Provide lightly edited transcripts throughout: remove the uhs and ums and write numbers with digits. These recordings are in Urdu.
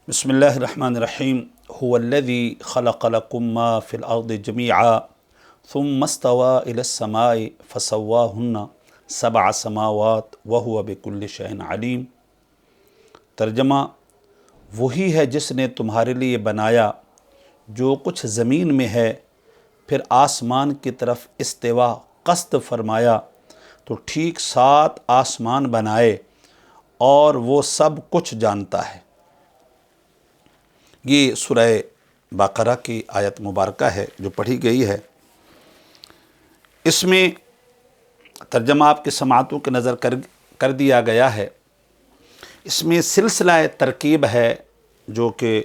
بسم اللہ الرحمن الرحیم هو الذی خلق لکم ما فی الارض جمیعا ثم استوى الى السماء فسواہن سبع سماوات وهو بكل شیء علیم۔ ترجمہ: وہی ہے جس نے تمہارے لیے بنایا جو کچھ زمین میں ہے، پھر آسمان کی طرف استوا قصد فرمایا تو ٹھیک 7 آسمان بنائے اور وہ سب کچھ جانتا ہے۔ یہ سورہ بقرہ کی آیت مبارکہ ہے جو پڑھی گئی ہے۔ اس میں ترجمہ آپ کے سماعتوں کے نظر کر دیا گیا ہے۔ اس میں سلسلہ ترکیب ہے جو کہ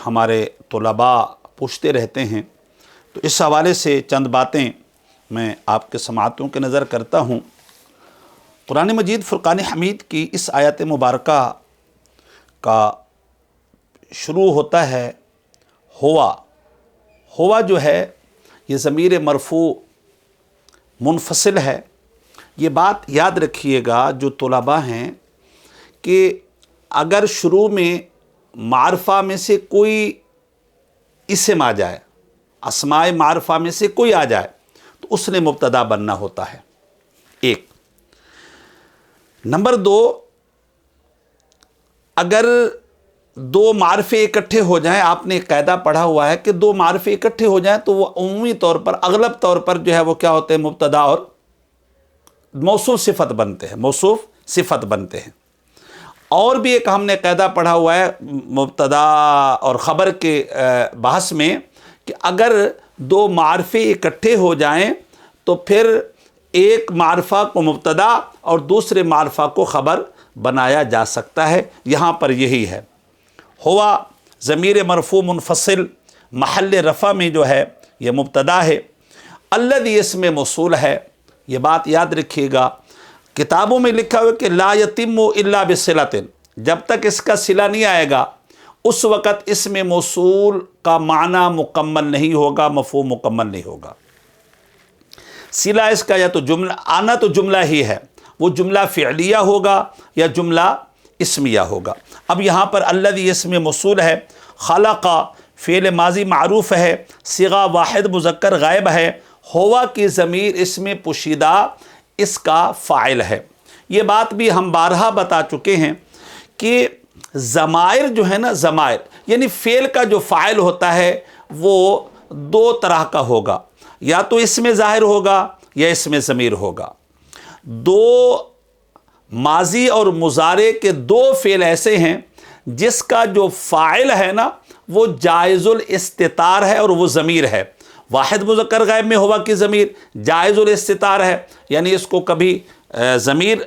ہمارے طلباء پوچھتے رہتے ہیں، تو اس حوالے سے چند باتیں میں آپ کے سماعتوں کے نظر کرتا ہوں۔ قرآن مجید فرقان حمید کی اس آیت مبارکہ کا شروع ہوتا ہے ہوا جو ہے یہ ضمیر مرفوع منفصل ہے۔ یہ بات یاد رکھیے گا جو طلباء ہیں کہ اگر شروع میں معرفہ میں سے کوئی اسم آ جائے، اسماء معرفہ میں سے کوئی آ جائے تو اس نے مبتدا بننا ہوتا ہے، ایک۔ نمبر 2، اگر 2 معرفے اکٹھے ہو جائیں، آپ نے ایک قاعدہ پڑھا ہوا ہے کہ 2 معرفے اکٹھے ہو جائیں تو وہ عمومی طور پر اغلب طور پر جو ہے وہ کیا ہوتے ہیں، مبتدا اور موصوف صفت بنتے ہیں، موصوف صفت بنتے ہیں۔ اور بھی ایک ہم نے قاعدہ پڑھا ہوا ہے مبتدا اور خبر کے بحث میں کہ اگر 2 معرفے اکٹھے ہو جائیں تو پھر ایک معرفہ کو مبتدا اور دوسرے معرفہ کو خبر بنایا جا سکتا ہے۔ یہاں پر یہی ہے۔ ہوا ضمیر مرفوع منفصل محل رفع میں جو ہے یہ مبتدا ہے۔ الذی اس میں موصول ہے۔ یہ بات یاد رکھیے گا، کتابوں میں لکھا ہوا کہ لا یتم الا بصلۃ، جب تک اس کا صلہ نہیں آئے گا اس وقت اس میں موصول کا معنی مکمل نہیں ہوگا، مفہوم مکمل نہیں ہوگا۔ صلہ اس کا یا تو جملہ آنا تو جملہ ہی ہے، وہ جملہ فعلیہ ہوگا یا جملہ اسمیہ ہوگا۔ اب یہاں پر الذی اس میں موصول ہے، خلق فعل ماضی معروف ہے، صیغہ واحد مذکر غائب ہے، ہوا کی ضمیر اس میں پوشیدہ اس کا فاعل ہے۔ یہ بات بھی ہم بارہا بتا چکے ہیں کہ ضمائر جو ہے نا، ضمائر یعنی فعل کا جو فاعل ہوتا ہے وہ 2 طرح کا ہوگا، یا تو اس میں ظاہر ہوگا یا اس میں ضمیر ہوگا۔ 2 ماضی اور مضارع کے 2 فعل ایسے ہیں جس کا جو فاعل ہے نا وہ جائز الاستتار ہے اور وہ ضمیر ہے۔ واحد مذکر غائب میں ہوا کی ضمیر جائز الاستتار ہے، یعنی اس کو کبھی ضمیر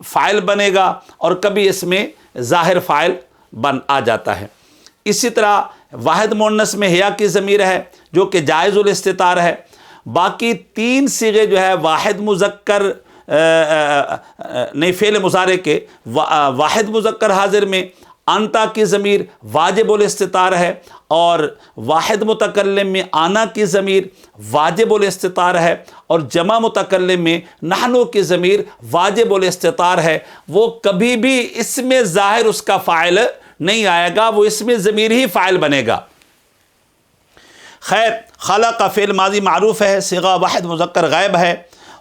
فاعل بنے گا اور کبھی اس میں ظاہر فاعل آ جاتا ہے۔ اسی طرح واحد مؤنث میں حیا کی ضمیر ہے جو کہ جائز الاستتار ہے۔ باقی 3 صیغے جو ہے واحد مذکر نہیں فعل مضارع کے واحد مذکر حاضر میں انتا کی ضمیر واجب الاستتار ہے، اور واحد متکلم میں آنا کی ضمیر واجب الاستتار ہے، اور جمع متکلم میں نحنو کی ضمیر واجب الاستتار ہے۔ وہ کبھی بھی اس میں ظاہر اس کا فاعل نہیں آئے گا، وہ اس میں ضمیر ہی فاعل بنے گا۔ خیر، خلق فعل ماضی معروف ہے، صیغہ واحد مذکر غائب ہے،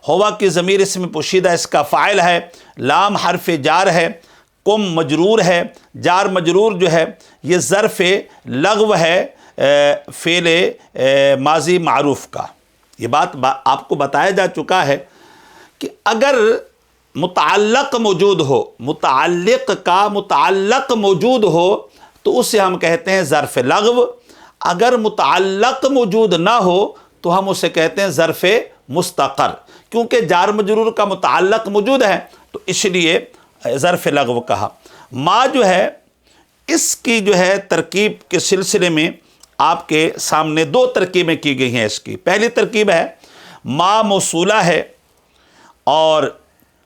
ہوا کی ضمیر اس میں پوشیدہ اس کا فاعل ہے، لام حرف جار ہے، کم مجرور ہے۔ جار مجرور جو ہے یہ ظرف لغو ہے فعل ماضی معروف کا۔ یہ بات آپ کو بتایا جا چکا ہے کہ اگر متعلق موجود ہو، متعلق کا متعلق موجود ہو تو اسے ہم کہتے ہیں ظرف لغو۔ اگر متعلق موجود نہ ہو تو ہم اسے کہتے ہیں ظرف مستقر، کیونکہ جار مجرور کا متعلق موجود ہے تو اس لیے ظرف لغو کہا۔ ما جو ہے اس کی جو ہے ترکیب کے سلسلے میں آپ کے سامنے 2 ترکیبیں کی گئی ہیں۔ اس کی پہلی ترکیب ہے ما موصولہ ہے اور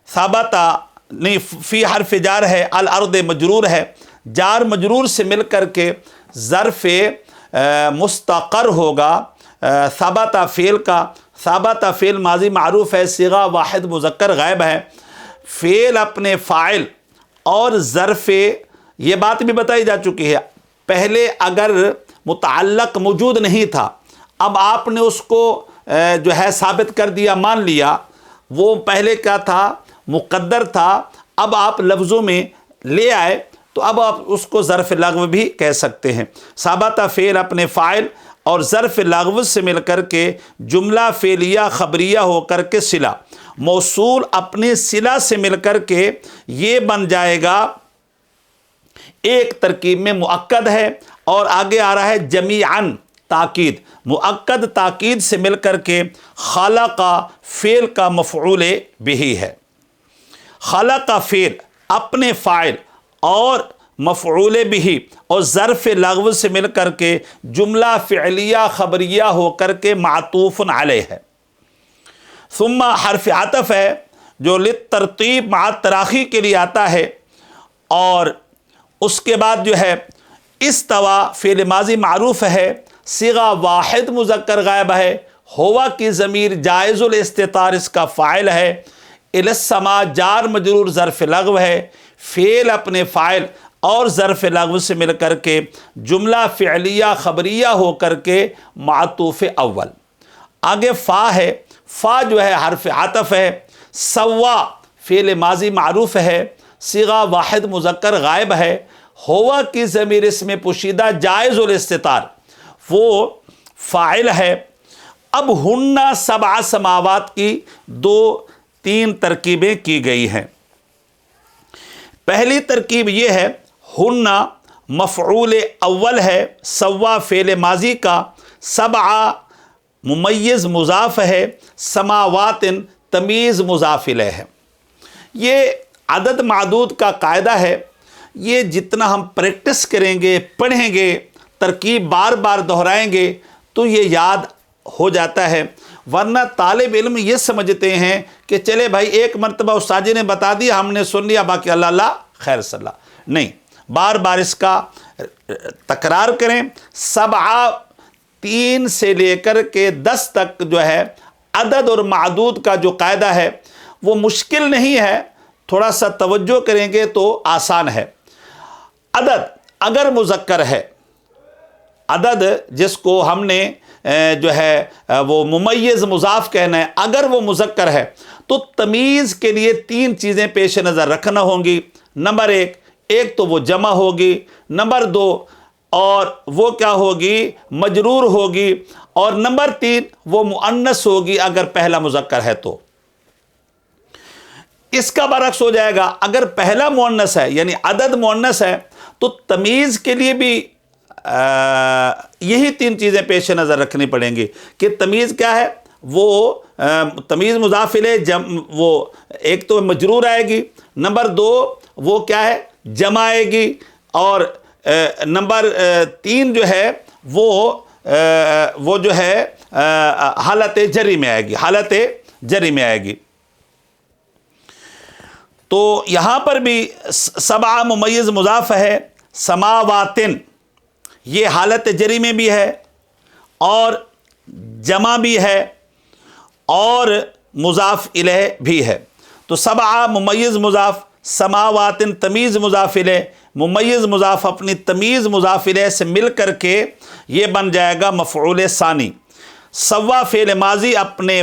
ثابتہ نہیں فی حرف جار ہے، الارض مجرور ہے، جار مجرور سے مل کر کے ظرف مستقر ہوگا۔ ثابتہ فعل کا، ثابتہ فعل ماضی معروف ہے، صیغہ واحد مذکر غائب ہے، فعل اپنے فاعل اور ظرف یہ بات بھی بتائی جا چکی ہے، پہلے اگر متعلق موجود نہیں تھا، اب آپ نے اس کو جو ہے ثابت کر دیا، مان لیا، وہ پہلے کیا تھا؟ مقدر تھا، اب آپ لفظوں میں لے آئے تو اب آپ اس کو ظرف لغو بھی کہہ سکتے ہیں۔ ثابت فعل اپنے فاعل اور ظرف لغو سے مل کر کے جملہ فعلیہ خبریہ ہو کر کے صلہ، موصول اپنے صلہ سے مل کر کے یہ بن جائے گا، ایک ترکیب میں مؤکد ہے، اور آگے آ رہا ہے جمیعاً تاکید، مؤکد تاکید سے مل کر کے خلق فعل کا مفعول بہ ہے۔ خلق فعل اپنے فاعل اور مفعول بہ اور ظرف لغو سے مل کر کے جملہ فعلیہ خبریہ ہو کر کے معطوف علیہ ہے۔ ثم حرف عطف ہے جو للترتیب مع التراخی کے لیے آتا ہے، اور اس کے بعد جو ہے استوا فعل ماضی معروف ہے، صیغہ واحد مذکر غائب ہے، ہوا کی ضمیر جائز الاستتار اس کا فاعل ہے، الی السماء جار مجرور ظرف لغو ہے، فعل اپنے فاعل اور ظرف لغو سے مل کر کے جملہ فعلیہ خبریہ ہو کر کے معطوف اول۔ آگے فا ہے، فا جو ہے حرف عطف ہے، سوا فعل ماضی معروف ہے، صیغہ واحد مذکر غائب ہے، ہوا کی ضمیر اس میں پوشیدہ جائز الاستتار وہ فاعل ہے۔ اب ہن سبع سماوات کی تین ترکیبیں کی گئی ہیں۔ پہلی ترکیب یہ ہے، ہن مفعول اول ہے، سوا فعل ماضی کا، سبع ممیز مضاف ہے، سماوات تمیز مضاف الیہ ہے۔ یہ عدد معدود کا قاعدہ ہے، یہ جتنا ہم پریکٹس کریں گے، پڑھیں گے، ترکیب بار بار دہرائیں گے تو یہ یاد ہو جاتا ہے، ورنہ طالب علم یہ سمجھتے ہیں کہ چلے بھائی ایک مرتبہ استاد جی نے بتا دیا، ہم نے سن لیا، باقی اللہ اللہ خیر صلی اللہ، نہیں، بار بار اس کا تکرار کریں۔ سبع 3 سے لے کر کے 10 تک جو ہے عدد اور معدود کا جو قاعدہ ہے وہ مشکل نہیں ہے، تھوڑا سا توجہ کریں گے تو آسان ہے۔ عدد اگر مذکر ہے، عدد جس کو ہم نے جو ہے وہ ممیز مضاف کہنا ہے، اگر وہ مذکر ہے تو تمیز کے لیے 3 چیزیں پیش نظر رکھنا ہوں گی۔ نمبر 1 تو وہ جمع ہوگی، نمبر 2 اور وہ کیا ہوگی؟ مجرور ہوگی، اور نمبر 3 وہ مؤنث ہوگی اگر پہلا مذکر ہے تو۔ اس کا برعکس ہو جائے گا، اگر پہلا مؤنث ہے یعنی عدد مؤنث ہے تو تمیز کے لیے بھی یہی 3 چیزیں پیش نظر رکھنی پڑیں گی کہ تمیز کیا ہے؟ وہ تمیز مضاف الیہ، وہ ایک تو مجرور آئے گی، نمبر 2 وہ کیا ہے؟ جمع آئے گی، اور نمبر 3 جو ہے وہ جو ہے حالت جری میں آئے گی، حالت جری میں آئے گی۔ تو یہاں پر بھی سبع ممیز مضاف ہے، سماواتن یہ حالت جری میں بھی ہے، اور جمع بھی ہے، اور مضاف الیہ بھی ہے۔ تو سبع ممیز مضاف، سماواتن تمیز مضاف الیہ، ممیز مضاف اپنی تمیز مضاف الیہ سے مل کر کے یہ بن جائے گا مفعول ثانی۔ سوا فعل ماضی اپنے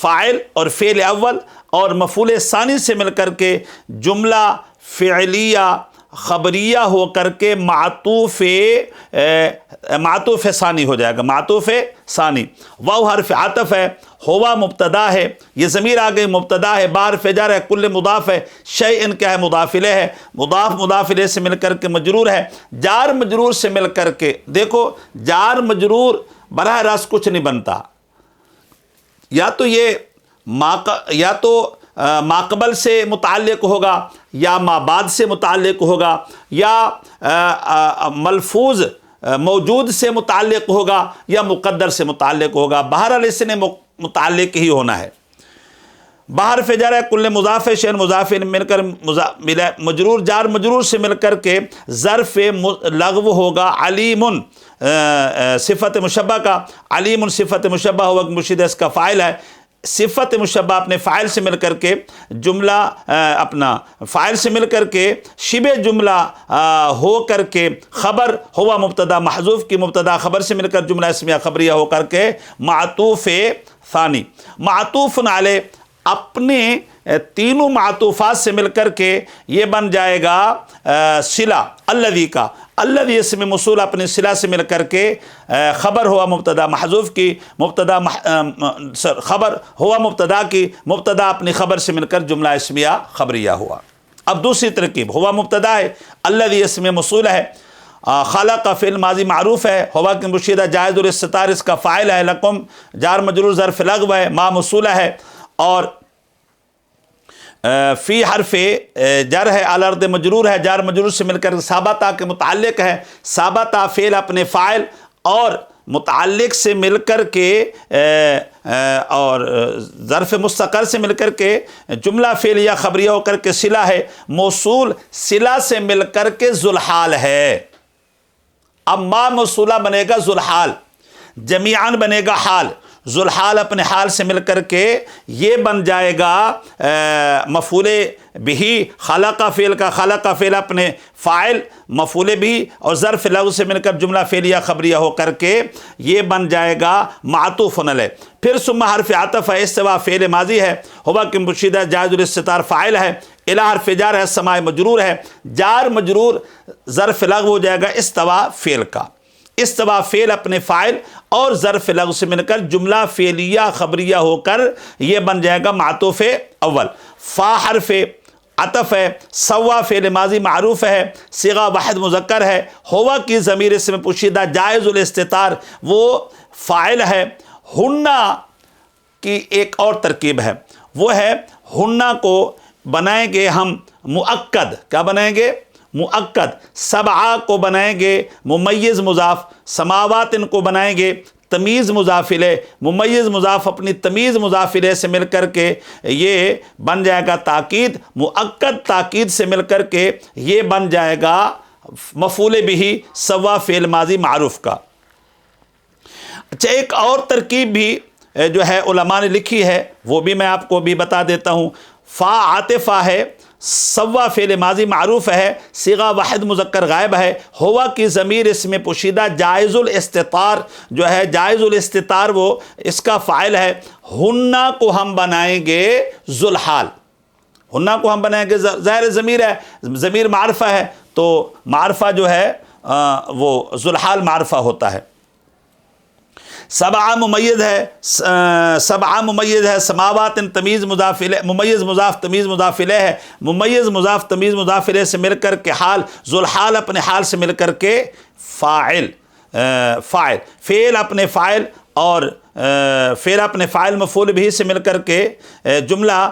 فاعل اور فعل اول اور مفعول ثانی سے مل کر کے جملہ فعلیہ خبریہ ہو کر کے معطوف ثانی ہو جائے گا، معطوف ثانی۔ واو حرف عطف ہے، ہوا مبتدا ہے، یہ ضمیر آگے مبتدا ہے، بار فجر ہے، کل مضاف ہے، شیئن کیا ہے؟ مضاف الیہ ہے، مضاف الیہ سے مل کر کے مجرور ہے، جار مجرور سے مل کر کے، دیکھو جار مجرور براہ راست کچھ نہیں بنتا، یا تو یہ ماقبل سے متعلق ہوگا، یا ما بعد سے متعلق ہوگا، یا ملفوظ موجود سے متعلق ہوگا، یا مقدر سے متعلق ہوگا، بہرحال اس نے متعلق ہی ہونا ہے۔ باہر فجر ہے، کل مضاف شین مضاف مل کر مجرور جار مجرور سے مل کر کے ظرف لغو ہوگا، علیم صفت مشبہ کا، علیم صفت مشبہ ہوا مشید اس کا فاعل ہے، صفت مشبہ اپنے فاعل سے مل کر کے جملہ اپنا فاعل سے مل کر کے شبہ جملہ ہو کر کے خبر ہوا مبتدا محذوف کی مبتدا خبر سے مل کر جملہ اسمیہ خبریہ ہو کر کے معطوف ثانی معطوف علیہ اپنے تینوں معطوفات سے مل کر کے یہ بن جائے گا صلہ الذی کا الذی اسم موصول اپنے صلہ سے مل کر کے خبر ہوا مبتدا محذوف کی مبتدا خبر ہوا مبتدا کی مبتدا اپنی خبر سے مل کر جملہ اسمیہ خبریہ ہوا۔ اب دوسری ترکیب ہوا مبتدا ہے الذی اسم موصول ہے خلق کا فعل ماضی معروف ہے ہوا کی مشیدہ جائز الاستتار اس کا فاعل ہے لکم جار مجرور ظرف لغو ہے ما موصولہ ہے اور فی حرف جر ہے الارض مجرور ہے جار مجرور سے مل کر ثابتہ کے متعلق ہے ثابتہ فعل اپنے فاعل اور متعلق سے مل کر کے اور ظرف مستقر سے مل کر کے جملہ فعلیہ خبریہ ہو کر کے صلہ ہے موصول صلہ سے مل کر کے ذوالحال ہے۔ اب ما موصولہ بنے گا ذوالحال جمیعاً بنے گا حال ذوالحال اپنے حال سے مل کر کے یہ بن جائے گا مفعول بہی خلق فعل کا خلق فعل اپنے فاعل مفعول بہی اور ظرف لغو سے مل کر جملہ فعلیہ خبریہ ہو کر کے یہ بن جائے گا معطوف علیہ۔ پھر ثم حرف عطف ہے استوا فعل ماضی ہے ہوا کہ مشیدہ جائز الاستتار فاعل ہے الی حرف جار ہے سماع مجرور ہے جار مجرور ظرف لغو ہو جائے گا استوا فعل کا استوا فعل اپنے فاعل اور ظرف لغو سے مل کر جملہ فعلیہ خبریہ ہو کر یہ بن جائے گا معطوف اول۔ فا حرف عطف ہے سوا فعل ماضی معروف ہے صیغہ واحد مذکر ہے ہوا کی ضمیر اسم پوشیدہ جائز الاستتار وہ فاعل ہے۔ ہنہ کی ایک اور ترکیب ہے وہ ہے ہنہ کو بنائیں گے ہم مؤکد کیا بنائیں گے مؤکد سبعہ کو بنائیں گے ممیز مضاف سماوات ان کو بنائیں گے تمیز مضاف الیہ ممیز مضاف اپنی تمیز مضاف الیہ سے مل کر کے یہ بن جائے گا تاکید مؤکد تاکید سے مل کر کے یہ بن جائے گا مفعول بہ سوا فعل ماضی معروف کا۔ اچھا ایک اور ترکیب بھی جو ہے علماء نے لکھی ہے وہ بھی میں آپ کو بھی بتا دیتا ہوں۔ فا عاطفہ ہے سوا فعل ماضی معروف ہے صیغہ واحد مذکر غائب ہے ہوا کی ضمیر اس میں پوشیدہ جائز الاستتار جو ہے جائز الاستتار وہ اس کا فاعل ہے۔ ہنہ کو ہم بنائیں گے ذوالحال ہنہ کو ہم بنائیں گے ظاہر ضمیر ہے ضمیر معرفہ ہے تو معرفہ جو ہے وہ ذوالحال معرفہ ہوتا ہے۔ سبعہ ممیز ہے سماوات تمیز مضاف الیہ ممیز مضاف تمیز مضاف الیہ ہے ممیز مضاف تمیز مضاف الیہ سے مل کر کے حال ذوالحال اپنے حال سے مل کر کے فاعل فعل اپنے فاعل اور فعل اپنے فاعل مفعول بہ سے مل کر کے جملہ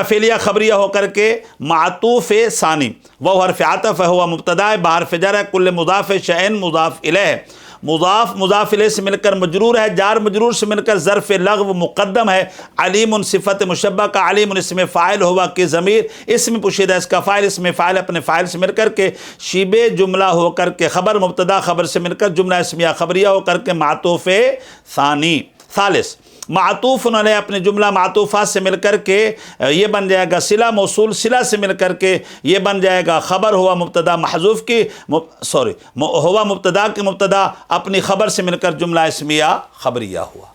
فعلیہ خبریہ ہو کر کے معطوف ثانی وہ حرف عطف ہے ہوا مبتدا ہے بحرف جر ہے کل مضاف شیئن مضاف الیہ مضاف مضاف الیہ سے مل کر مجرور ہے جار مجرور سے مل کر ظرف لغو مقدم ہے علیم صفت مشبہ کا علیم اسم فاعل ہوا کہ ضمیر اسم پوشیدہ اس کا فاعل اسم فاعل اپنے فاعل سے مل کر کے شبہ جملہ ہو کر کے خبر مبتدا خبر سے مل کر جملہ اسمیہ خبریہ ہو کر کے معطوف ثانی ثالث معطوف علیہ اپنے جملہ معطوفات سے مل کر کے یہ بن جائے گا صلہ موصول صلہ سے مل کر کے یہ بن جائے گا خبر ہوا مبتدا محذوف کی ہوا مبتدا کی مبتدا اپنی خبر سے مل کر جملہ اسمیہ خبریہ ہوا۔